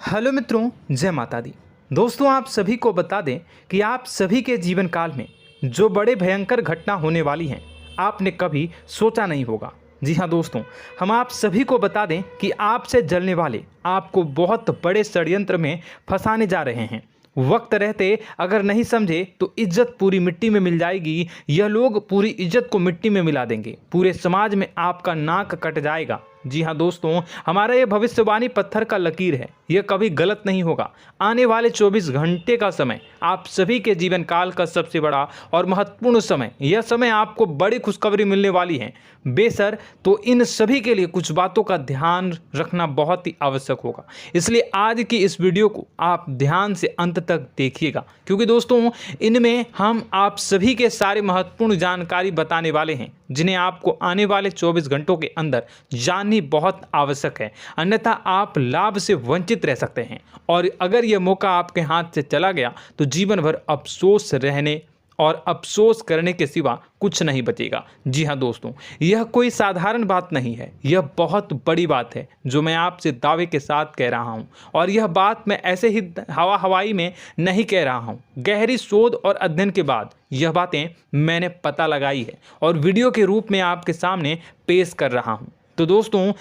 Hello मित्रों, जय माता दी। दोस्तों, आप सभी को बता दें कि आप सभी के जीवन काल में जो बड़े भयंकर घटना होने वाली हैं, आपने कभी सोचा नहीं होगा। जी हाँ दोस्तों, हम आप सभी को बता दें कि आपसे जलने वाले आपको बहुत बड़े षड्यंत्र में फंसाने जा रहे हैं। वक्त रहते अगर नहीं समझे तो इज्जत पूरी मिट्टी में मिल जाएगी। यह लोग पूरी इज्जत को मिट्टी में मिला देंगे। पूरे समाज में आपका नाक कट जाएगा। जी हाँ दोस्तों, हमारा ये भविष्यवाणी पत्थर का लकीर है, यह कभी गलत नहीं होगा। आने वाले 24 घंटे का समय आप सभी के जीवन काल का सबसे बड़ा और महत्वपूर्ण समय। यह समय आपको बड़ी खुशखबरी मिलने वाली है बेसर, तो इन सभी के लिए कुछ बातों का ध्यान रखना बहुत ही आवश्यक होगा। इसलिए आज की इस वीडियो को आप ध्यान से अंत तक देखिएगा, क्योंकि दोस्तों इनमें हम आप सभी के सारे महत्वपूर्ण जानकारी बताने वाले हैं, जिन्हें आपको आने वाले 24 घंटों के अंदर जाननी बहुत आवश्यक है। अन्यथा आप लाभ से वंचित रह सकते हैं, और अगर यह मौका आपके हाथ से चला गया तो जीवन भर अफसोस रहने और अफसोस करने के सिवा कुछ नहीं बचेगा। जी हाँ दोस्तों, यह कोई साधारण बात नहीं है, यह बहुत बड़ी बात है जो मैं आपसे दावे के साथ कह रहा हूँ। और यह बात मैं ऐसे ही हवाई में नहीं कह रहा हूँ। गहरी शोध और अध्ययन के बाद यह बातें मैंने पता लगाई है और वीडियो के रूप में आपके सामने पेश कर रहा हूँ। तो दोस्तों,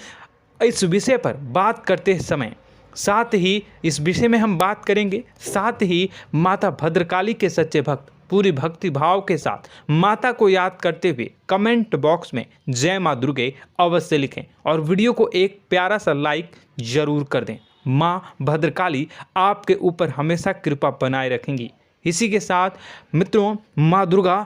इस विषय पर बात करते समय साथ ही इस विषय में हम बात करेंगे, साथ ही माता भद्रकाली के सच्चे भक्त पूरी भक्ति भाव के साथ माता को याद करते हुए कमेंट बॉक्स में जय माँ दुर्गे अवश्य लिखें और वीडियो को एक प्यारा सा लाइक जरूर कर दें। माँ भद्रकाली आपके ऊपर हमेशा कृपा बनाए रखेंगी। इसी के साथ मित्रों, माँ दुर्गा,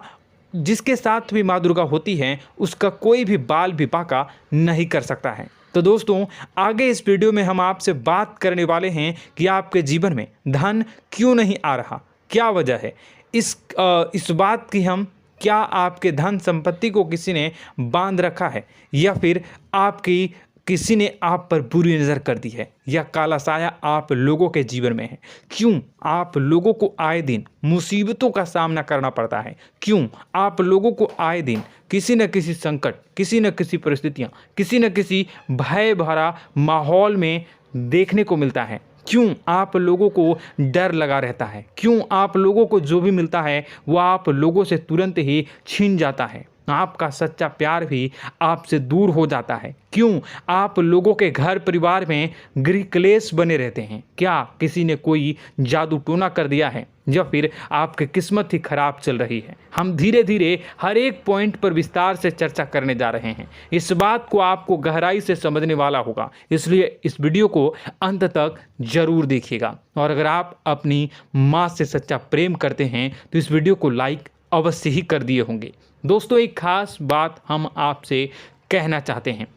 जिसके साथ भी माँ दुर्गा होती हैं, उसका कोई भी बाल भी बांका नहीं कर सकता है। तो दोस्तों, आगे इस वीडियो में हम आपसे बात करने वाले हैं कि आपके जीवन में धन क्यों नहीं आ रहा, क्या वजह है इस बात की। हम क्या आपके धन संपत्ति को किसी ने बांध रखा है, या फिर आपकी किसी ने आप पर बुरी नज़र कर दी है, या काला साया आप लोगों के जीवन में है। क्यों आप लोगों को आए दिन मुसीबतों का सामना करना पड़ता है, क्यों आप लोगों को आए दिन किसी न किसी संकट, किसी न किसी परिस्थितियाँ, किसी न किसी भय भरा माहौल में देखने को मिलता है, क्यों आप लोगों को डर लगा रहता है, क्यों आप लोगों को जो भी मिलता है वो आप लोगों से तुरंत ही छीन जाता है, आपका सच्चा प्यार भी आपसे दूर हो जाता है, क्यों आप लोगों के घर परिवार में गृह क्लेश बने रहते हैं। क्या किसी ने कोई जादू टोना कर दिया है, या फिर आपकी किस्मत ही खराब चल रही है। हम धीरे धीरे हर एक पॉइंट पर विस्तार से चर्चा करने जा रहे हैं। इस बात को आपको गहराई से समझने वाला होगा, इसलिए इस वीडियो को अंत तक जरूर देखिएगा। और अगर आप अपनी माँ से सच्चा प्रेम करते हैं तो इस वीडियो को लाइक अवश्य ही कर दिए होंगे। दोस्तों, एक खास बात हम आपसे कहना चाहते हैं।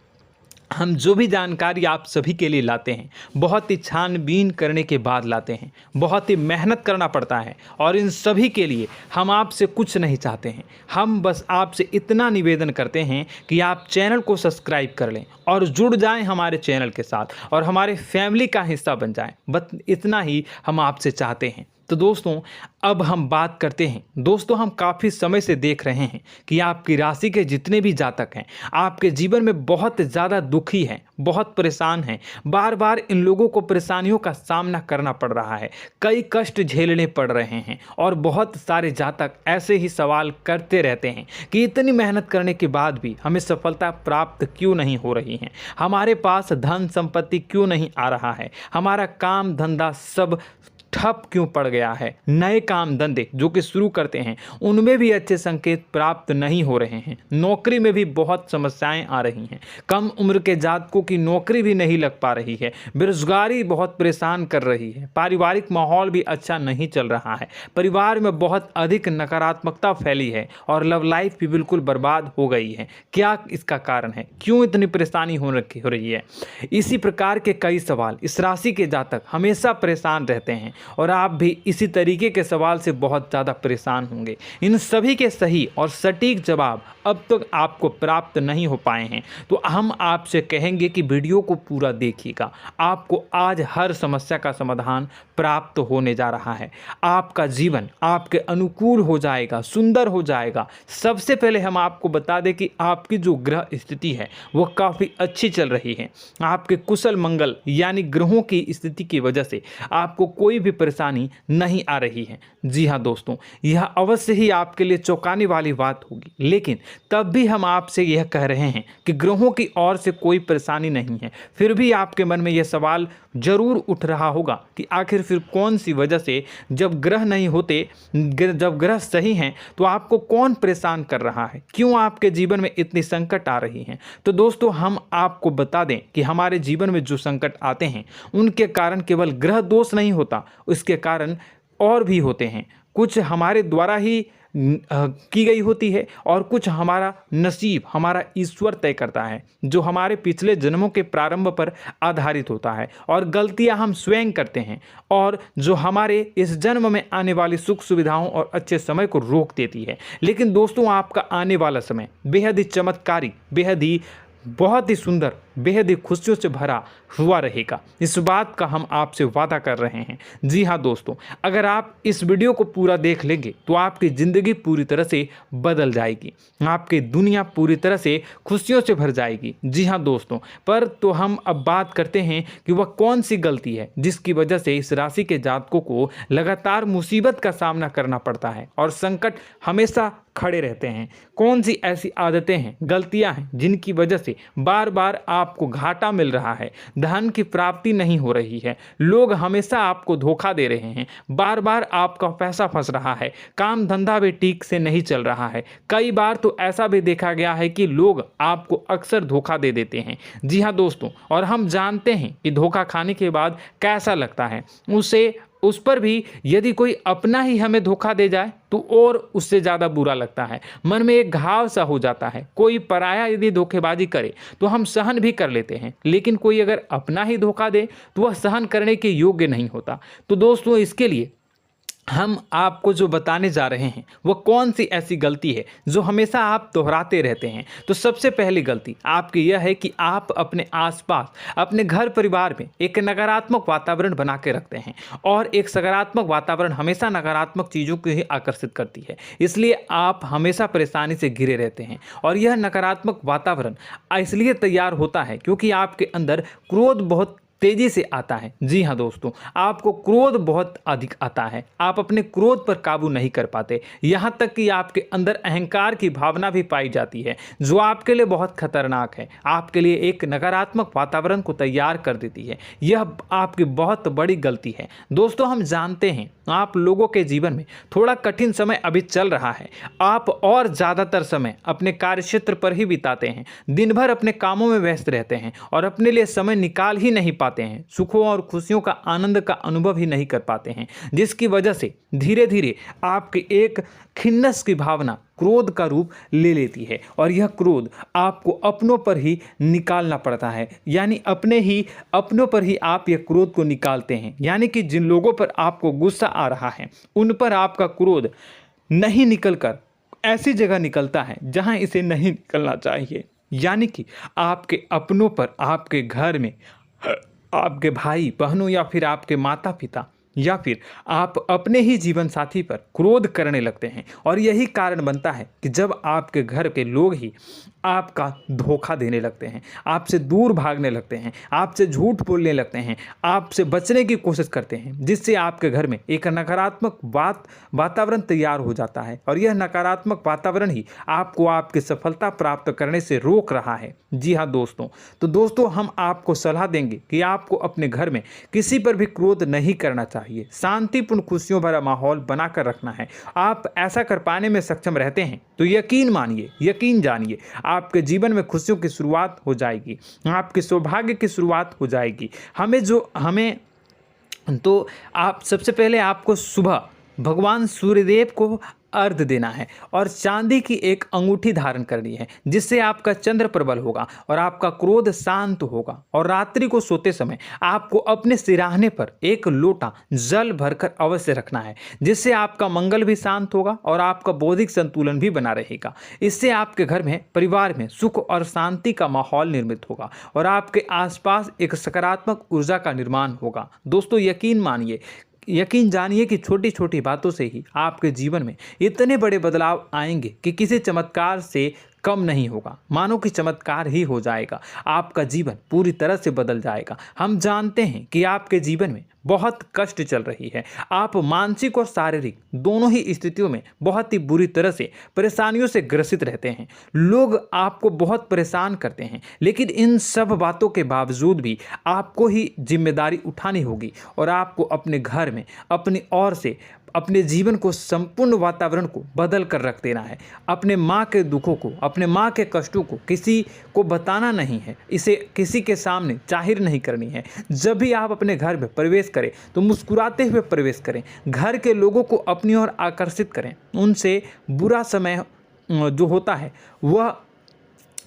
हम जो भी जानकारी आप सभी के लिए लाते हैं, बहुत ही छानबीन करने के बाद लाते हैं, बहुत ही मेहनत करना पड़ता है, और इन सभी के लिए हम आपसे कुछ नहीं चाहते हैं। हम बस आपसे इतना निवेदन करते हैं कि आप चैनल को सब्सक्राइब कर लें और जुड़ जाएं हमारे चैनल के साथ और हमारे फैमिली का हिस्सा बन जाएं। बस इतना ही हम आपसे चाहते हैं। तो दोस्तों, अब हम बात करते हैं। दोस्तों, हम काफ़ी समय से देख रहे हैं कि आपकी राशि के जितने भी जातक हैं, आपके जीवन में बहुत ज़्यादा दुखी हैं, बहुत परेशान हैं। बार बार इन लोगों को परेशानियों का सामना करना पड़ रहा है, कई कष्ट झेलने पड़ रहे हैं, और बहुत सारे जातक ऐसे ही सवाल करते रहते हैं कि इतनी मेहनत करने के बाद भी हमें सफलता प्राप्त क्यों नहीं हो रही है, हमारे पास धन संपत्ति क्यों नहीं आ रहा है, हमारा काम धंधा सब ठप क्यों पड़ गया है, नए काम धंधे जो कि शुरू करते हैं उनमें भी अच्छे संकेत प्राप्त नहीं हो रहे हैं, नौकरी में भी बहुत समस्याएं आ रही हैं, कम उम्र के जातकों की नौकरी भी नहीं लग पा रही है, बेरोजगारी बहुत परेशान कर रही है, पारिवारिक माहौल भी अच्छा नहीं चल रहा है, परिवार में बहुत अधिक नकारात्मकता फैली है, और लव लाइफ भी बिल्कुल बर्बाद हो गई है। क्या इसका कारण है, क्यों इतनी परेशानी हो रही है? इसी प्रकार के कई सवाल इस राशि के जातक हमेशा परेशान रहते हैं, और आप भी इसी तरीके के सवाल से बहुत ज़्यादा परेशान होंगे। इन सभी के सही और सटीक जवाब अब तक आपको प्राप्त नहीं हो पाए हैं, तो हम आपसे कहेंगे कि वीडियो को पूरा देखिएगा। आपको आज हर समस्या का समाधान प्राप्त होने जा रहा है। आपका जीवन आपके अनुकूल हो जाएगा, सुंदर हो जाएगा। सबसे पहले हम आपको बता दें कि आपकी जो ग्रह स्थिति है वो काफ़ी अच्छी चल रही है। आपके कुशल मंगल यानी ग्रहों की स्थिति की वजह से आपको कोई भी परेशानी नहीं आ रही है। जी हाँ दोस्तों, यह अवश्य ही आपके लिए चौंकाने वाली बात होगी, लेकिन तब भी हम आपसे यह कह रहे हैं कि ग्रहों की ओर से कोई परेशानी नहीं है। फिर भी आपके मन में यह सवाल जरूर उठ रहा होगा कि आखिर फिर कौन सी वजह से, जब ग्रह नहीं होते, जब ग्रह सही हैं, तो आपको कौन परेशान कर रहा है, क्यों आपके जीवन में इतनी संकट आ रही हैं। तो दोस्तों, हम आपको बता दें कि हमारे जीवन में जो संकट आते हैं उनके कारण केवल ग्रह दोष नहीं होता, उसके कारण और भी होते हैं। कुछ हमारे द्वारा ही की गई होती है और कुछ हमारा नसीब, हमारा ईश्वर तय करता है, जो हमारे पिछले जन्मों के प्रारंभ पर आधारित होता है। और गलतियां हम स्वयं करते हैं और जो हमारे इस जन्म में आने वाली सुख सुविधाओं और अच्छे समय को रोक देती है। लेकिन दोस्तों, आपका आने वाला समय बेहद ही चमत्कारी, बेहद ही बहुत ही सुंदर, बेहद ही खुशियों से भरा हुआ रहेगा। इस बात का हम आपसे वादा कर रहे हैं। जी हाँ दोस्तों, अगर आप इस वीडियो को पूरा देख लेंगे तो आपकी ज़िंदगी पूरी तरह से बदल जाएगी, आपकी दुनिया पूरी तरह से खुशियों से भर जाएगी। जी हाँ दोस्तों, पर तो हम अब बात करते हैं कि वह कौन सी गलती है जिसकी वजह से इस राशि के जातकों को लगातार मुसीबत का सामना करना पड़ता है और संकट हमेशा खड़े रहते हैं। कौन सी ऐसी आदतें हैं, गलतियां हैं जिनकी वजह से बार बार आपको घाटा मिल रहा है, धन की प्राप्ति नहीं हो रही है, लोग हमेशा आपको धोखा दे रहे हैं, बार बार आपका पैसा फंस रहा है, काम धंधा भी ठीक से नहीं चल रहा है। कई बार तो ऐसा भी देखा गया है कि लोग आपको अक्सर धोखा दे देते हैं। जी हाँ दोस्तों, और हम जानते हैं कि धोखा खाने के बाद कैसा लगता है। उस पर भी यदि कोई अपना ही हमें धोखा दे जाए तो और उससे ज़्यादा बुरा लगता है, मन में एक घाव सा हो जाता है। कोई पराया यदि धोखेबाजी करे तो हम सहन भी कर लेते हैं, लेकिन कोई अगर अपना ही धोखा दे तो वह सहन करने के योग्य नहीं होता। तो दोस्तों, इसके लिए हम आपको जो बताने जा रहे हैं वो कौन सी ऐसी गलती है जो हमेशा आप दोहराते रहते हैं। तो सबसे पहली गलती आपकी यह है कि आप अपने आसपास, अपने घर परिवार में एक नकारात्मक वातावरण बना के रखते हैं, और एक सकारात्मक वातावरण हमेशा नकारात्मक चीज़ों को ही आकर्षित करती है। इसलिए आप हमेशा परेशानी से घिरे रहते हैं, और यह नकारात्मक वातावरण इसलिए तैयार होता है क्योंकि आपके अंदर क्रोध बहुत तेजी से आता है। जी हाँ दोस्तों, आपको क्रोध बहुत अधिक आता है, आप अपने क्रोध पर काबू नहीं कर पाते, यहाँ तक कि आपके अंदर अहंकार की भावना भी पाई जाती है, जो आपके लिए बहुत खतरनाक है, आपके लिए एक नकारात्मक वातावरण को तैयार कर देती है। यह आपकी बहुत बड़ी गलती है। दोस्तों, हम जानते हैं आप लोगों के जीवन में थोड़ा कठिन समय अभी चल रहा है। आप और ज़्यादातर समय अपने कार्यक्षेत्र पर ही बिताते हैं, दिन भर अपने कामों में व्यस्त रहते हैं और अपने लिए समय निकाल ही नहीं पाते हैं, सुखों और खुशियों का आनंद का अनुभव ही नहीं कर पाते हैं, जिसकी वजह से धीरे धीरे आपकी एक खिन्नस की भावना क्रोध का रूप ले लेती है, और यह क्रोध आपको अपनों पर ही निकालना पड़ता है। यानी अपनों पर ही आप यह क्रोध को निकालते हैं। यानी कि जिन लोगों पर आपको गुस्सा आ रहा है उन पर आपका क्रोध नहीं निकलकर ऐसी जगह निकलता है जहां इसे नहीं निकलना चाहिए। यानी कि आपके अपनों पर, आपके घर में, आपके भाई बहनों या फिर आपके माता पिता या फिर आप अपने ही जीवन साथी पर क्रोध करने लगते हैं, और यही कारण बनता है कि जब आपके घर के लोग ही आपका धोखा देने लगते हैं, आपसे दूर भागने लगते हैं, आपसे झूठ बोलने लगते हैं, आपसे बचने की कोशिश करते हैं, जिससे आपके घर में एक नकारात्मक वातावरण तैयार हो जाता है, और यह नकारात्मक वातावरण ही आपको आपकी सफलता प्राप्त करने से रोक रहा है। जी हाँ दोस्तों, तो दोस्तों, हम आपको सलाह देंगे कि आपको अपने घर में किसी पर भी क्रोध नहीं करना चाहिए, शांतिपूर्ण खुशियों भरा माहौल बनाकर रखना है। आप ऐसा कर पाने में सक्षम रहते हैं तो यकीन मानिए, यकीन जानिए, आपके जीवन में खुशियों की शुरुआत हो जाएगी, आपके सौभाग्य की शुरुआत हो जाएगी। आप सबसे पहले आपको सुबह भगवान सूर्यदेव को अर्घ्य देना है और चांदी की एक अंगूठी धारण करनी है, जिससे आपका चंद्र प्रबल होगा और आपका क्रोध शांत होगा। और रात्रि को सोते समय आपको अपने सिरहाने पर एक लोटा जल भरकर अवश्य रखना है, जिससे आपका मंगल भी शांत होगा और आपका बौद्धिक संतुलन भी बना रहेगा। इससे आपके घर में, परिवार में सुख और शांति का माहौल निर्मित होगा और आपके आसपास एक सकारात्मक ऊर्जा का निर्माण होगा। दोस्तों, यकीन जानिए कि छोटी छोटी बातों से ही आपके जीवन में इतने बड़े बदलाव आएंगे कि किसी चमत्कार से कम नहीं होगा। मानो कि चमत्कार ही हो जाएगा, आपका जीवन पूरी तरह से बदल जाएगा। हम जानते हैं कि आपके जीवन में बहुत कष्ट चल रही है, आप मानसिक और शारीरिक दोनों ही स्थितियों में बहुत ही बुरी तरह से परेशानियों से ग्रसित रहते हैं। लोग आपको बहुत परेशान करते हैं, लेकिन इन सब बातों के बावजूद भी आपको ही जिम्मेदारी उठानी होगी और आपको अपने घर में अपनी ओर से अपने जीवन को, संपूर्ण वातावरण को बदल कर रख देना है। अपने माँ के दुखों को, अपने माँ के कष्टों को किसी को बताना नहीं है, इसे किसी के सामने जाहिर नहीं करनी है। जब भी आप अपने घर में प्रवेश करें तो मुस्कुराते हुए प्रवेश करें, घर के लोगों को अपनी ओर आकर्षित करें। उनसे बुरा समय जो होता है वह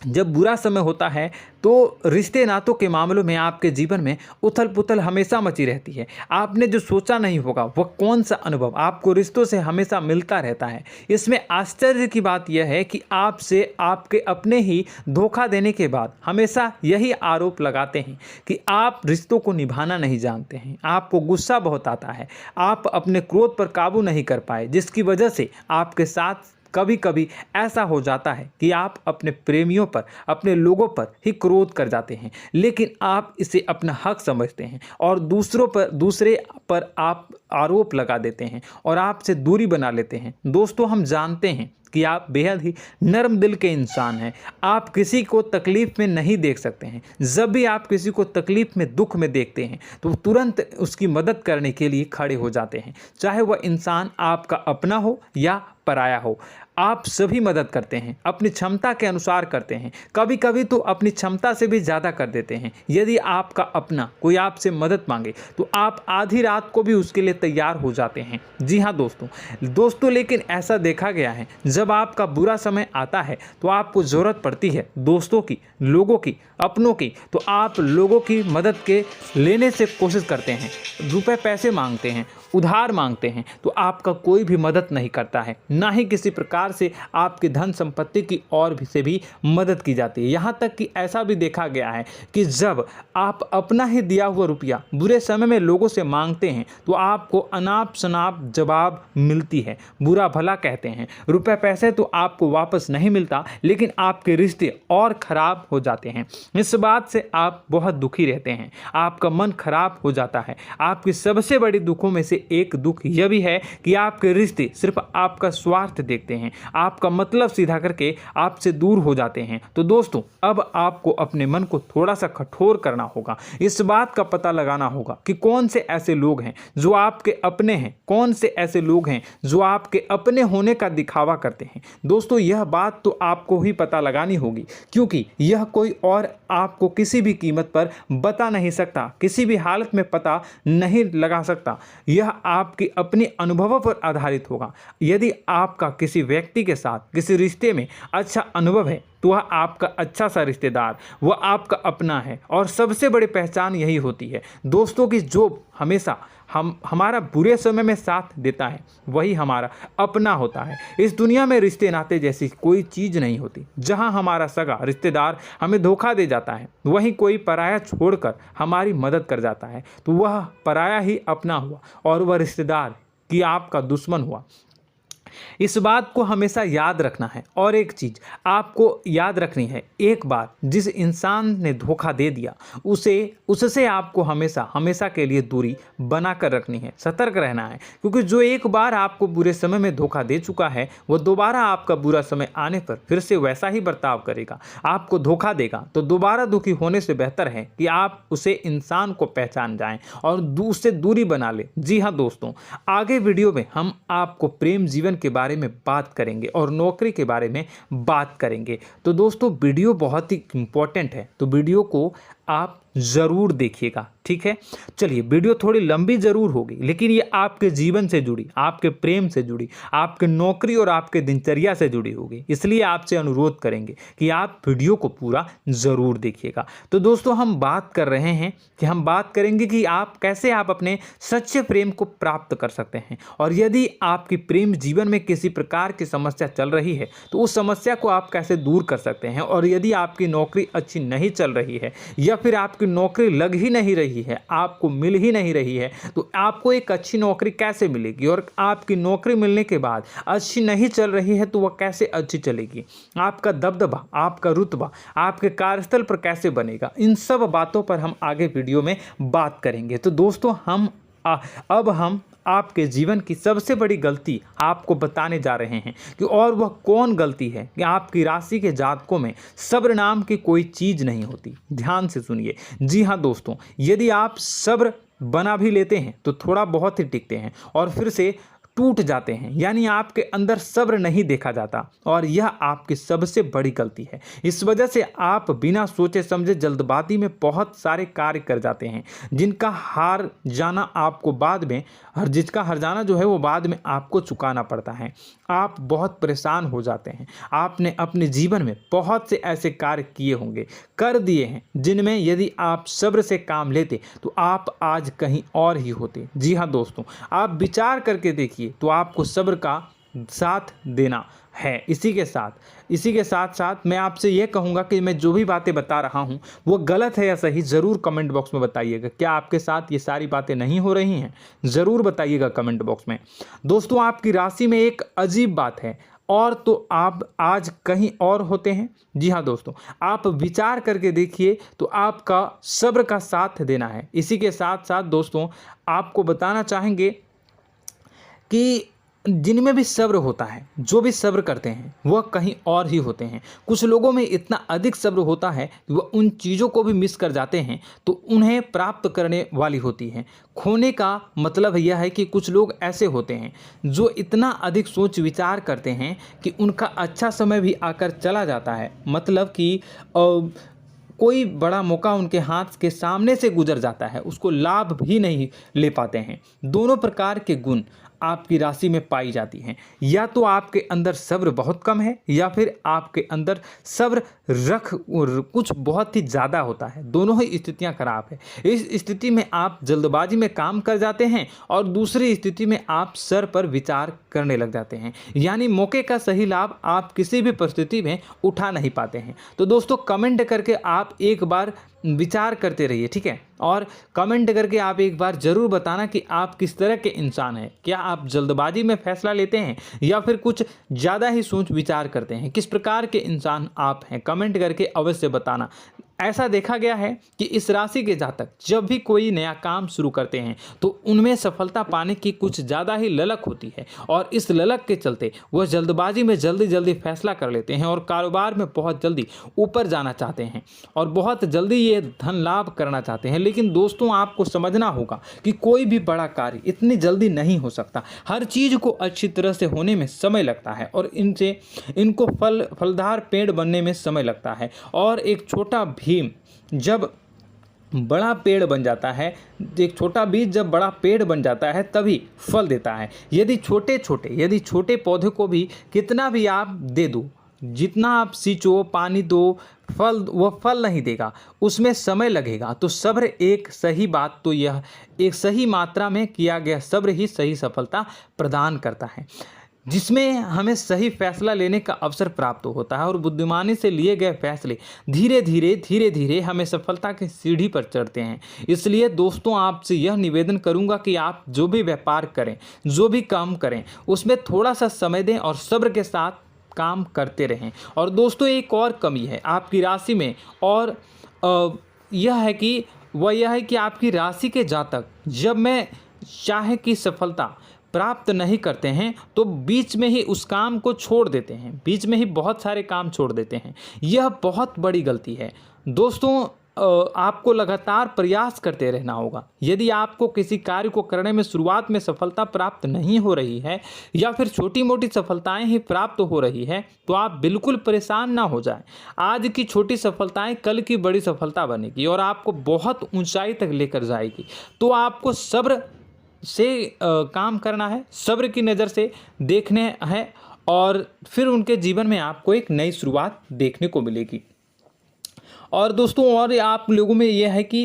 जब बुरा समय होता है तो रिश्ते नातों के मामलों में आपके जीवन में उथल पुथल हमेशा मची रहती है। आपने जो सोचा नहीं होगा वह कौन सा अनुभव आपको रिश्तों से हमेशा मिलता रहता है। इसमें आश्चर्य की बात यह है कि आपसे आपके अपने ही धोखा देने के बाद हमेशा यही आरोप लगाते हैं कि आप रिश्तों को निभाना नहीं जानते हैं, आपको गुस्सा बहुत आता है, आप अपने क्रोध पर काबू नहीं कर पाए, जिसकी वजह से आपके साथ कभी कभी ऐसा हो जाता है कि आप अपने प्रेमियों पर, अपने लोगों पर ही क्रोध कर जाते हैं, लेकिन आप इसे अपना हक समझते हैं और दूसरे पर आप आरोप लगा देते हैं और आपसे दूरी बना लेते हैं। दोस्तों, हम जानते हैं कि आप बेहद ही नर्म दिल के इंसान हैं। आप किसी को तकलीफ में नहीं देख सकते हैं। जब भी आप किसी को तकलीफ में, दुख में देखते हैं तो तुरंत उसकी मदद करने के लिए खड़े हो जाते हैं, चाहे वह इंसान आपका अपना हो या पराया हो। आप सभी मदद करते हैं, अपनी क्षमता के अनुसार करते हैं, कभी कभी तो अपनी क्षमता से भी ज़्यादा कर देते हैं। यदि आपका अपना कोई आपसे मदद मांगे तो आप आधी रात को भी उसके लिए तैयार हो जाते हैं। जी हाँ दोस्तों, लेकिन ऐसा देखा गया है, जब आपका बुरा समय आता है तो आपको ज़रूरत पड़ती है दोस्तों की, लोगों की, अपनों की, तो आप लोगों की मदद के लेने से कोशिश करते हैं, रुपए पैसे मांगते हैं, उधार मांगते हैं, तो आपका कोई भी मदद नहीं करता है, ना ही किसी प्रकार से आपकी धन संपत्ति की ओर से भी मदद की जाती है। यहाँ तक कि ऐसा भी देखा गया है कि जब आप अपना ही दिया हुआ रुपया बुरे समय में लोगों से मांगते हैं तो आपको अनाप शनाप जवाब मिलती है, बुरा भला कहते हैं। रुपए पैसे तो आपको वापस नहीं मिलता, लेकिन आपके रिश्ते और खराब हो जाते हैं। इस बात से आप बहुत दुखी रहते हैं, आपका मन खराब हो जाता है। आपकी सबसे बड़ी दुखों में से एक दुख यह भी है कि आपके रिश्ते सिर्फ आपका स्वार्थ देखते हैं, आपका मतलब सीधा करके आपसे दूर हो जाते हैं। तो दोस्तों, अब आपको अपने मन को थोड़ा सा कठोर करना होगा, इस बात का पता लगाना होगा कि कौन से ऐसे लोग हैं जो आपके अपने हैं, कौन से ऐसे लोग हैं जो आपके अपने होने का दिखावा करते हैं। दोस्तों, यह बात तो आपको ही पता लगानी होगी, क्योंकि यह कोई और आपको किसी भी कीमत पर बता नहीं सकता, किसी भी हालत में पता नहीं लगा सकता। यह आपके अपने अनुभवों पर आधारित होगा। यदि आपका किसी व्यक्ति के साथ किसी रिश्ते में अच्छा अनुभव है तो वह आपका अच्छा सा रिश्तेदार, वह आपका अपना है। और सबसे बड़ी पहचान यही होती है दोस्तों की जो हमेशा हमारा बुरे समय में साथ देता है वही हमारा अपना होता है। इस दुनिया में रिश्ते नाते जैसी कोई चीज़ नहीं होती। जहां हमारा सगा रिश्तेदार हमें धोखा दे जाता है, वहीं कोई पराया छोड़कर हमारी मदद कर जाता है, तो वह पराया ही अपना हुआ और वह रिश्तेदार की आपका दुश्मन हुआ। इस बात को हमेशा याद रखना है। और एक चीज़ आपको याद रखनी है, एक बार जिस इंसान ने धोखा दे दिया उससे आपको हमेशा के लिए दूरी बना कर रखनी है, सतर्क रहना है। क्योंकि जो एक बार आपको बुरे समय में धोखा दे चुका है वो दोबारा आपका बुरा समय आने पर फिर से वैसा ही बर्ताव करेगा, आपको धोखा देगा। तो दोबारा दुखी होने से बेहतर है कि आप उसे इंसान को पहचान जाएं और उससे दूरी बना लें। जी हाँ दोस्तों, आगे वीडियो में हम आपको प्रेम जीवन के बारे में बात करेंगे और नौकरी के बारे में बात करेंगे। तो दोस्तों, वीडियो बहुत ही इम्पोर्टेंट है, तो वीडियो को आप ज़रूर देखिएगा, ठीक है। चलिए, वीडियो थोड़ी लंबी ज़रूर होगी, लेकिन ये आपके जीवन से जुड़ी, आपके प्रेम से जुड़ी, आपके नौकरी और आपके दिनचर्या से जुड़ी होगी, इसलिए आपसे अनुरोध करेंगे कि आप वीडियो को पूरा ज़रूर देखिएगा। तो दोस्तों, हम बात कर रहे हैं कि हम बात करेंगे कि आप कैसे आप अपने सच्चे प्रेम को प्राप्त कर सकते हैं, और यदि आपकी प्रेम जीवन में किसी प्रकार की समस्या चल रही है तो उस समस्या को आप कैसे दूर कर सकते हैं, और यदि आपकी नौकरी अच्छी नहीं चल रही है या फिर आपकी नौकरी लग ही नहीं रही है, आपको मिल ही नहीं रही है, तो आपको एक अच्छी नौकरी कैसे मिलेगी, और आपकी नौकरी मिलने के बाद अच्छी नहीं चल रही है तो वह कैसे अच्छी चलेगी, आपका दबदबा, आपका रुतबा आपके कार्यस्थल पर कैसे बनेगा, इन सब बातों पर हम आगे वीडियो में बात करेंगे। तो दोस्तों, अब हम आपके जीवन की सबसे बड़ी गलती आपको बताने जा रहे हैं कि और वह कौन गलती है कि आपकी राशि के जातकों में सब्र नाम की कोई चीज़ नहीं होती। ध्यान से सुनिए। जी हाँ दोस्तों, यदि आप सब्र बना भी लेते हैं तो थोड़ा बहुत ही टिकते हैं और फिर से टूट जाते हैं, यानी आपके अंदर सब्र नहीं देखा जाता, और यह आपकी सबसे बड़ी गलती है। इस वजह से आप बिना सोचे समझे जल्दबाजी में बहुत सारे कार्य कर जाते हैं, जिसका हार जाना जो है वो बाद में आपको चुकाना पड़ता है। आप बहुत परेशान हो जाते हैं। आपने अपने जीवन में बहुत से ऐसे कार्य किए होंगे, कर दिए हैं, जिनमें यदि आप सब्र से काम लेते तो आप आज कहीं और ही होते। जी हाँ दोस्तों, आप विचार करके देखिए तो आपको सब्र का साथ देना है। इसी के साथ साथ मैं आपसे ये कहूँगा कि मैं जो भी बातें बता रहा हूँ वो गलत है या सही, ज़रूर कमेंट बॉक्स में बताइएगा। क्या आपके साथ ये सारी बातें नहीं हो रही हैं? ज़रूर बताइएगा कमेंट बॉक्स में। दोस्तों, आपकी राशि में एक अजीब बात है, और तो आप आज कहीं और होते हैं। जी हाँ दोस्तों, आप विचार करके देखिए तो आपका सब्र का साथ देना है। इसी के साथ साथ दोस्तों, आपको बताना चाहेंगे कि जिनमें भी सब्र होता है, जो भी सब्र करते हैं वह कहीं और ही होते हैं। कुछ लोगों में इतना अधिक सब्र होता है कि वह उन चीज़ों को भी मिस कर जाते हैं तो उन्हें प्राप्त करने वाली होती हैं। खोने का मतलब यह है कि कुछ लोग ऐसे होते हैं जो इतना अधिक सोच विचार करते हैं कि उनका अच्छा समय भी आकर चला जाता है, मतलब कि कोई बड़ा मौका उनके हाथ के सामने से गुजर जाता है, उसको लाभ भी नहीं ले पाते हैं। दोनों प्रकार के गुण आपकी राशि में पाई जाती हैं। या तो आपके अंदर सब्र बहुत कम है या फिर आपके अंदर सब्र कुछ बहुत ही ज़्यादा होता है। दोनों ही स्थितियां खराब है। इस स्थिति में आप जल्दबाजी में काम कर जाते हैं और दूसरी स्थिति में आप सर पर विचार करने लग जाते हैं, यानी मौके का सही लाभ आप किसी भी परिस्थिति में उठा नहीं पाते हैं। तो दोस्तों, कमेंट करके आप एक बार विचार करते रहिए, ठीक है, और कमेंट करके आप एक बार ज़रूर बताना कि आप किस तरह के इंसान हैं। क्या आप जल्दबाजी में फैसला लेते हैं या फिर कुछ ज़्यादा ही सोच विचार करते हैं? किस प्रकार के इंसान आप हैं, कमेंट करके अवश्य बताना। ऐसा देखा गया है कि इस राशि के जातक जब भी कोई नया काम शुरू करते हैं तो उनमें सफलता पाने की कुछ ज़्यादा ही ललक होती है, और इस ललक के चलते वह जल्दबाजी में जल्दी फैसला कर लेते हैं और कारोबार में बहुत जल्दी ऊपर जाना चाहते हैं और बहुत जल्दी ये धन लाभ करना चाहते हैं। लेकिन दोस्तों, आपको समझना होगा कि कोई भी बड़ा कार्य इतनी जल्दी नहीं हो सकता। हर चीज़ को अच्छी तरह से होने में समय लगता है और इनको फलदार पेड़ बनने में समय लगता है। और एक छोटा भीम जब बड़ा पेड़ बन जाता है, एक छोटा बीज जब बड़ा पेड़ बन जाता है तभी फल देता है। यदि छोटे पौधे को भी कितना भी आप दे दो, जितना आप सींचो, पानी दो, वह फल नहीं देगा, उसमें समय लगेगा। तो सब्र एक सही बात तो यह एक सही मात्रा में किया गया सब्र ही सही सफलता प्रदान करता है, जिसमें हमें सही फैसला लेने का अवसर प्राप्त होता है और बुद्धिमानी से लिए गए फैसले धीरे धीरे हमें सफलता की सीढ़ी पर चढ़ते हैं। इसलिए दोस्तों, आपसे यह निवेदन करूंगा कि आप जो भी व्यापार करें, जो भी काम करें, उसमें थोड़ा सा समय दें और सब्र के साथ काम करते रहें। और दोस्तों, एक और कमी है आपकी राशि में, और यह है कि आपकी राशि के जातक जब मैं चाहे कि सफलता प्राप्त नहीं करते हैं तो बीच में ही उस काम को छोड़ देते हैं, बीच में ही बहुत सारे काम छोड़ देते हैं। यह बहुत बड़ी गलती है दोस्तों। आपको लगातार प्रयास करते रहना होगा। यदि आपको किसी कार्य को करने में शुरुआत में सफलता प्राप्त नहीं हो रही है या फिर छोटी मोटी सफलताएं ही प्राप्त हो रही है तो आप बिल्कुल परेशान ना हो जाएं। आज की छोटी सफलताएं कल की बड़ी सफलता बनेगी और आपको बहुत ऊंचाई तक लेकर जाएगी। तो आपको सब्र से काम करना है, सब्र की नज़र से देखने हैं और फिर उनके जीवन में आपको एक नई शुरुआत देखने को मिलेगी। और दोस्तों और आप लोगों में यह है कि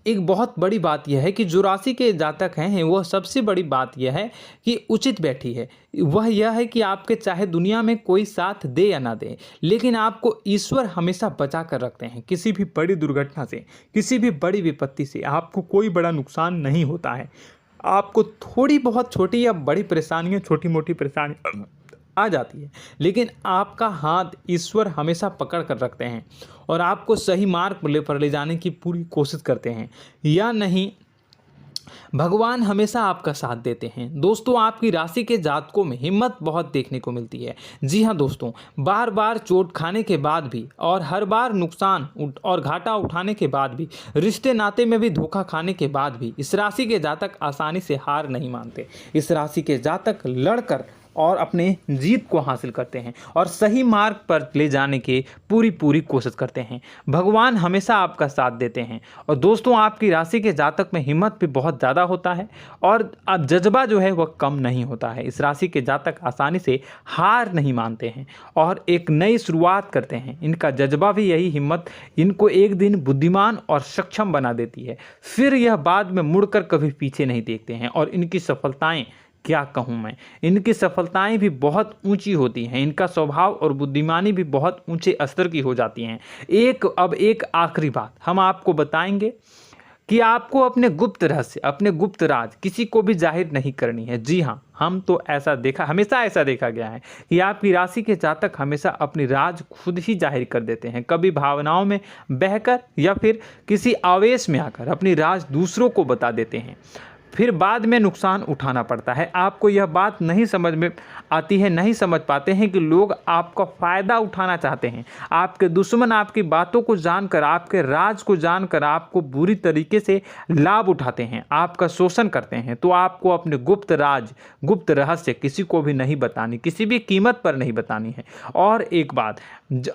एक बहुत बड़ी बात यह है कि जो राशि के जातक हैं वह सबसे बड़ी बात यह है कि उचित बैठी है। वह यह है कि आपके चाहे दुनिया में कोई साथ दे या ना दे, लेकिन आपको ईश्वर हमेशा बचा कर रखते हैं। किसी भी बड़ी दुर्घटना से, किसी भी बड़ी विपत्ति से आपको कोई बड़ा नुकसान नहीं होता है। आपको थोड़ी बहुत छोटी या बड़ी परेशानियाँ, छोटी मोटी परेशानी आ जाती है, लेकिन आपका हाथ ईश्वर हमेशा पकड़ कर रखते हैं और आपको सही मार्ग पर ले जाने की पूरी कोशिश करते हैं। या नहीं, भगवान हमेशा आपका साथ देते हैं। दोस्तों आपकी राशि के जातकों में हिम्मत बहुत देखने को मिलती है। जी हाँ दोस्तों, बार बार चोट खाने के बाद भी और हर बार नुकसान और घाटा उठाने के बाद भी, रिश्ते नाते में भी धोखा खाने के बाद भी इस राशि के जातक आसानी से हार नहीं मानते। इस राशि के जातक लड़कर और अपने जीत को हासिल करते हैं और सही मार्ग पर ले जाने की पूरी कोशिश करते हैं। भगवान हमेशा आपका साथ देते हैं। और दोस्तों आपकी राशि के जातक में हिम्मत भी बहुत ज़्यादा होता है और अब जज्बा जो है वह कम नहीं होता है। इस राशि के जातक आसानी से हार नहीं मानते हैं और एक नई शुरुआत करते हैं। इनका जज्बा भी, यही हिम्मत इनको एक दिन बुद्धिमान और सक्षम बना देती है। फिर यह बाद में मुड़कर कभी पीछे नहीं देखते हैं और इनकी सफलताएं, क्या कहूँ मैं, इनकी सफलताएं भी बहुत ऊंची होती हैं। इनका स्वभाव और बुद्धिमानी भी बहुत ऊंचे स्तर की हो जाती हैं। अब एक आखिरी बात हम आपको बताएंगे कि आपको अपने गुप्त रहस्य, अपने गुप्त राज किसी को भी जाहिर नहीं करनी है। जी हाँ, हम तो हमेशा ऐसा देखा गया है कि आपकी राशि के जातक हमेशा अपनी राज खुद ही जाहिर कर देते हैं। कभी भावनाओं में बहकर या फिर किसी आवेश में आकर अपनी राज दूसरों को बता देते हैं, फिर बाद में नुकसान उठाना पड़ता है। आपको यह बात नहीं समझ में आती है, नहीं समझ पाते हैं कि लोग आपका फ़ायदा उठाना चाहते हैं। आपके दुश्मन आपकी बातों को जानकर, आपके राज को जानकर आपको बुरी तरीके से लाभ उठाते हैं, आपका शोषण करते हैं। तो आपको अपने गुप्त राज, गुप्त रहस्य किसी को भी नहीं बतानी, किसी भी कीमत पर नहीं बतानी है। और एक बात,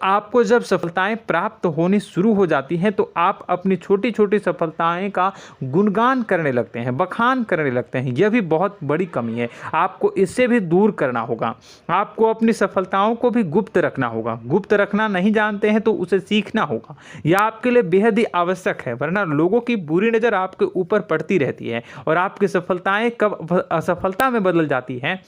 आपको जब सफलताएं प्राप्त होनी शुरू हो जाती हैं तो आप अपनी छोटी छोटी सफलताएं का गुणगान करने लगते हैं, बखान करने लगते हैं। यह भी बहुत बड़ी कमी है, आपको इससे भी दूर करना होगा। आपको अपनी सफलताओं को भी गुप्त रखना होगा। गुप्त रखना नहीं जानते हैं तो उसे सीखना होगा। यह आपके लिए बेहद ही आवश्यक है, वरना लोगों की बुरी नज़र आपके ऊपर पड़ती रहती है और आपकी सफलताएं कब असफलता में बदल जाती हैं,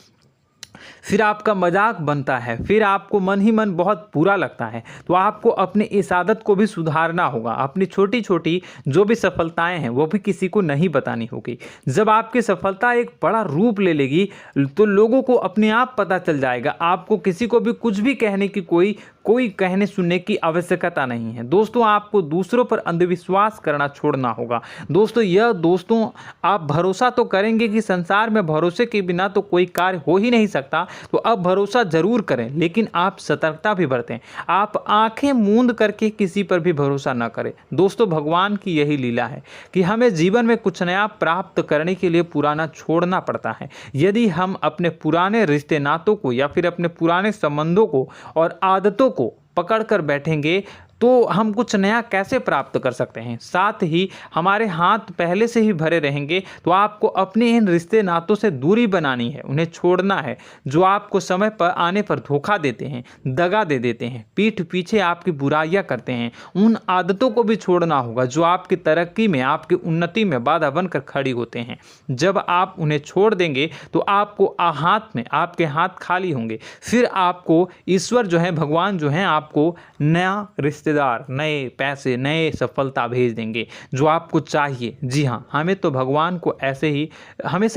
फिर आपका मजाक बनता है, फिर आपको मन ही मन बहुत बुरा लगता है। तो आपको अपनी इस आदत को भी सुधारना होगा। अपनी छोटी छोटी जो भी सफलताएं हैं वो भी किसी को नहीं बतानी होगी। जब आपकी सफलता एक बड़ा रूप ले लेगी तो लोगों को अपने आप पता चल जाएगा। आपको किसी को भी कुछ भी कहने की कोई कहने सुनने की आवश्यकता नहीं है। दोस्तों आपको दूसरों पर अंधविश्वास करना छोड़ना होगा। दोस्तों आप भरोसा तो करेंगे कि संसार में भरोसे के बिना तो कोई कार्य हो ही नहीं सकता, तो अब भरोसा जरूर करें, लेकिन आप सतर्कता भी बरतें। आप आंखें मूंद करके किसी पर भी भरोसा न करें। दोस्तों भगवान की यही लीला है कि हमें जीवन में कुछ नया प्राप्त करने के लिए पुराना छोड़ना पड़ता है। यदि हम अपने पुराने रिश्ते नातों को या फिर अपने पुराने संबंधों को और आदतों को पकड़ कर बैठेंगे तो हम कुछ नया कैसे प्राप्त कर सकते हैं। साथ ही हमारे हाथ पहले से ही भरे रहेंगे। तो आपको अपने इन रिश्ते नातों से दूरी बनानी है, उन्हें छोड़ना है। जो आपको समय पर आने पर धोखा देते हैं, दगा दे देते हैं, पीठ पीछे आपकी बुराइयां करते हैं, उन आदतों को भी छोड़ना होगा जो आपकी तरक्की में, आपकी उन्नति में बाधा बनकर खड़ी होते हैं। जब आप उन्हें छोड़ देंगे तो आपको आपके हाथ खाली होंगे। फिर आपको ईश्वर जो है, भगवान जो है, आपको नया रिश्तेदार, नए पैसे, नए सफलता भेज देंगे जो आपको चाहिए। जी हाँ, हमेशा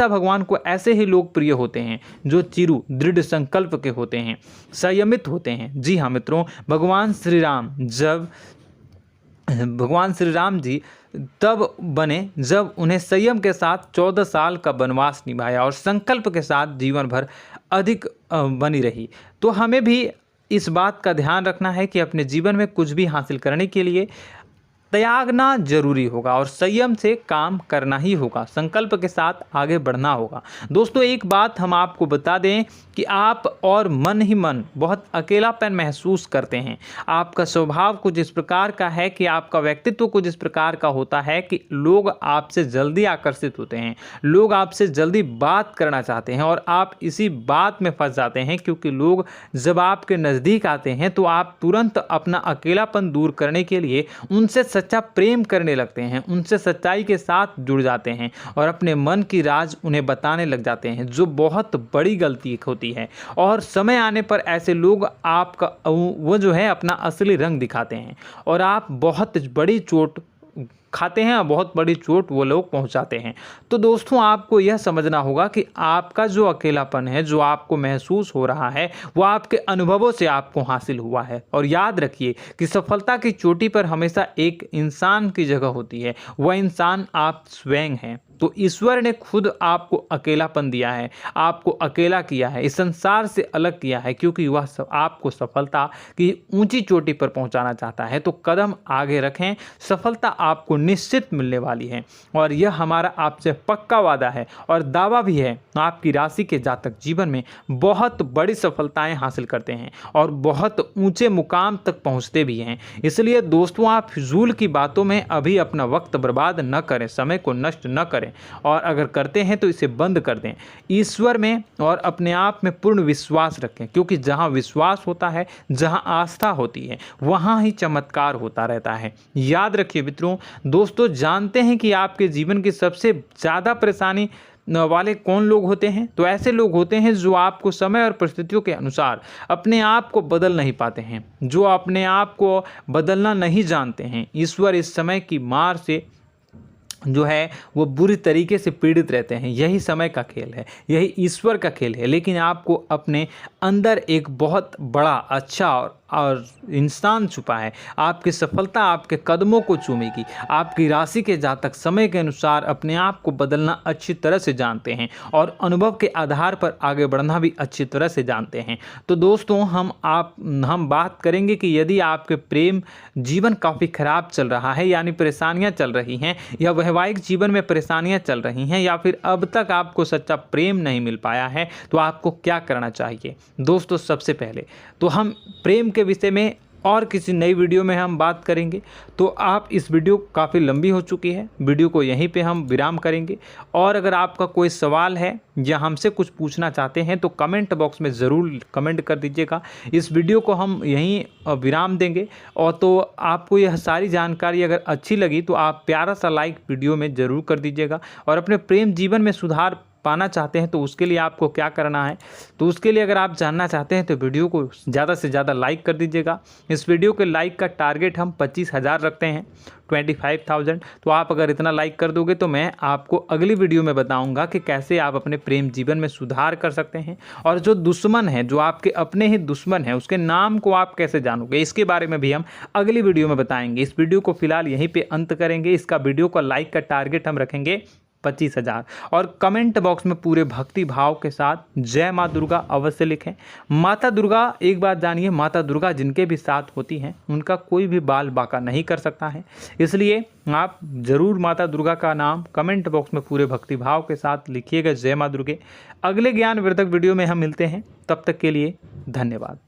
भगवान को ऐसे ही लोग प्रिय होते हैं जो चिरु दृढ़ संकल्प के होते हैं, संयमित होते हैं। जी हाँ मित्रों, भगवान श्री राम जी तब बने जब उन्हें संयम के साथ 14 साल का वनवास निभाया और संकल्प के साथ जीवन भर अधिक बनी रही। तो हमें भी इस बात का ध्यान रखना है कि अपने जीवन में कुछ भी हासिल करने के लिए त्यागना जरूरी होगा और संयम से काम करना ही होगा, संकल्प के साथ आगे बढ़ना होगा। दोस्तों एक बात हम आपको बता दें कि आप और मन ही मन बहुत अकेलापन महसूस करते हैं। आपका स्वभाव कुछ इस प्रकार का है कि आपका व्यक्तित्व कुछ इस प्रकार का होता है कि लोग आपसे जल्दी आकर्षित होते हैं, लोग आपसे जल्दी बात करना चाहते हैं और आप इसी बात में फंस जाते हैं, क्योंकि लोग जब आपके नज़दीक आते हैं तो आप तुरंत अपना अकेलापन दूर करने के लिए उनसे सच्चा प्रेम करने लगते हैं, उनसे सच्चाई के साथ जुड़ जाते हैं और अपने मन की राज उन्हें बताने लग जाते हैं, जो बहुत बड़ी गलती होती है। और समय आने पर ऐसे लोग आपका वो जो है अपना असली रंग दिखाते हैं और आप बहुत बड़ी चोट खाते हैं और बहुत बड़ी चोट वो लोग पहुंचाते हैं। तो दोस्तों आपको यह समझना होगा कि आपका जो अकेलापन है, जो आपको महसूस हो रहा है, वो आपके अनुभवों से आपको हासिल हुआ है। और याद रखिए कि सफलता की चोटी पर हमेशा एक इंसान की जगह होती है, वह इंसान आप स्वयं हैं। तो ईश्वर ने खुद आपको अकेलापन दिया है, आपको अकेला किया है, इस संसार से अलग किया है, क्योंकि वह आपको सफलता की ऊंची चोटी पर पहुंचाना चाहता है। तो कदम आगे रखें, सफलता आपको निश्चित मिलने वाली है और यह हमारा आपसे पक्का वादा है और दावा भी है। आपकी राशि के जातक जीवन में बहुत बड़ी सफलताएं हासिल करते हैं और बहुत ऊंचे मुकाम तक पहुंचते भी हैं। इसलिए दोस्तों आप फिजूल की बातों में अभी अपना वक्त बर्बाद न करें, समय को नष्ट न करें और अगर करते हैं तो इसे बंद कर दें। ईश्वर में और अपने आप में पूर्ण विश्वास रखें, क्योंकि जहां विश्वास होता है, जहां आस्था होती है, वहां ही चमत्कार होता रहता है। याद रखिए मित्रों, दोस्तों जानते हैं कि आपके जीवन की सबसे ज़्यादा परेशानी वाले कौन लोग होते हैं? तो ऐसे लोग होते हैं जो आपको समय और परिस्थितियों के अनुसार अपने आप को बदल नहीं पाते हैं, जो अपने आप को बदलना नहीं जानते हैं। ईश्वर इस समय की मार से जो है वो बुरी तरीके से पीड़ित रहते हैं। यही समय का खेल है, यही ईश्वर का खेल है। लेकिन आपको अपने अंदर एक बहुत बड़ा अच्छा और इंसान छुपा है। आपकी सफलता आपके कदमों को चूमेगी। आपकी राशि के जातक समय के अनुसार अपने आप को बदलना अच्छी तरह से जानते हैं और अनुभव के आधार पर आगे बढ़ना भी अच्छी तरह से जानते हैं। तो दोस्तों हम बात करेंगे कि यदि आपके प्रेम जीवन काफ़ी खराब चल रहा है, यानी परेशानियां चल रही हैं, या वैवाहिक जीवन में परेशानियां चल रही हैं, या फिर अब तक आपको सच्चा प्रेम नहीं मिल पाया है, तो आपको क्या करना चाहिए? दोस्तों सबसे पहले तो हम प्रेम के विषय में और किसी नई वीडियो में हम बात करेंगे। तो आप इस वीडियो काफ़ी लंबी हो चुकी है, वीडियो को यहीं पे हम विराम करेंगे। और अगर आपका कोई सवाल है या हमसे कुछ पूछना चाहते हैं तो कमेंट बॉक्स में ज़रूर कमेंट कर दीजिएगा। इस वीडियो को हम यहीं विराम देंगे। और तो आपको यह सारी जानकारी अगर अच्छी लगी तो आप प्यारा सा लाइक वीडियो में ज़रूर कर दीजिएगा। और अपने प्रेम जीवन में सुधार पाना चाहते हैं तो उसके लिए आपको क्या करना है, तो उसके लिए अगर आप जानना चाहते हैं तो वीडियो को ज़्यादा से ज़्यादा लाइक कर दीजिएगा। इस वीडियो के लाइक का टारगेट हम 25,000 रखते हैं, 25,000। तो आप अगर इतना लाइक कर दोगे तो मैं आपको अगली वीडियो में बताऊंगा कि कैसे आप अपने प्रेम जीवन में सुधार कर सकते हैं। और जो दुश्मन है, जो आपके अपने ही दुश्मन है, उसके नाम को आप कैसे जानोगे, इसके बारे में भी हम अगली वीडियो में बताएंगे। इस वीडियो को फिलहाल यहीं पर अंत करेंगे। इसका वीडियो का लाइक का टारगेट हम रखेंगे 25,000। और कमेंट बॉक्स में पूरे भक्ति भाव के साथ जय माँ दुर्गा अवश्य लिखें। माता दुर्गा, एक बात जानिए, माता दुर्गा जिनके भी साथ होती हैं उनका कोई भी बाल बाका नहीं कर सकता है। इसलिए आप ज़रूर माता दुर्गा का नाम कमेंट बॉक्स में पूरे भक्ति भाव के साथ लिखिएगा, जय माँ दुर्गे। अगले ज्ञानवर्धक वीडियो में हम मिलते हैं, तब तक के लिए धन्यवाद।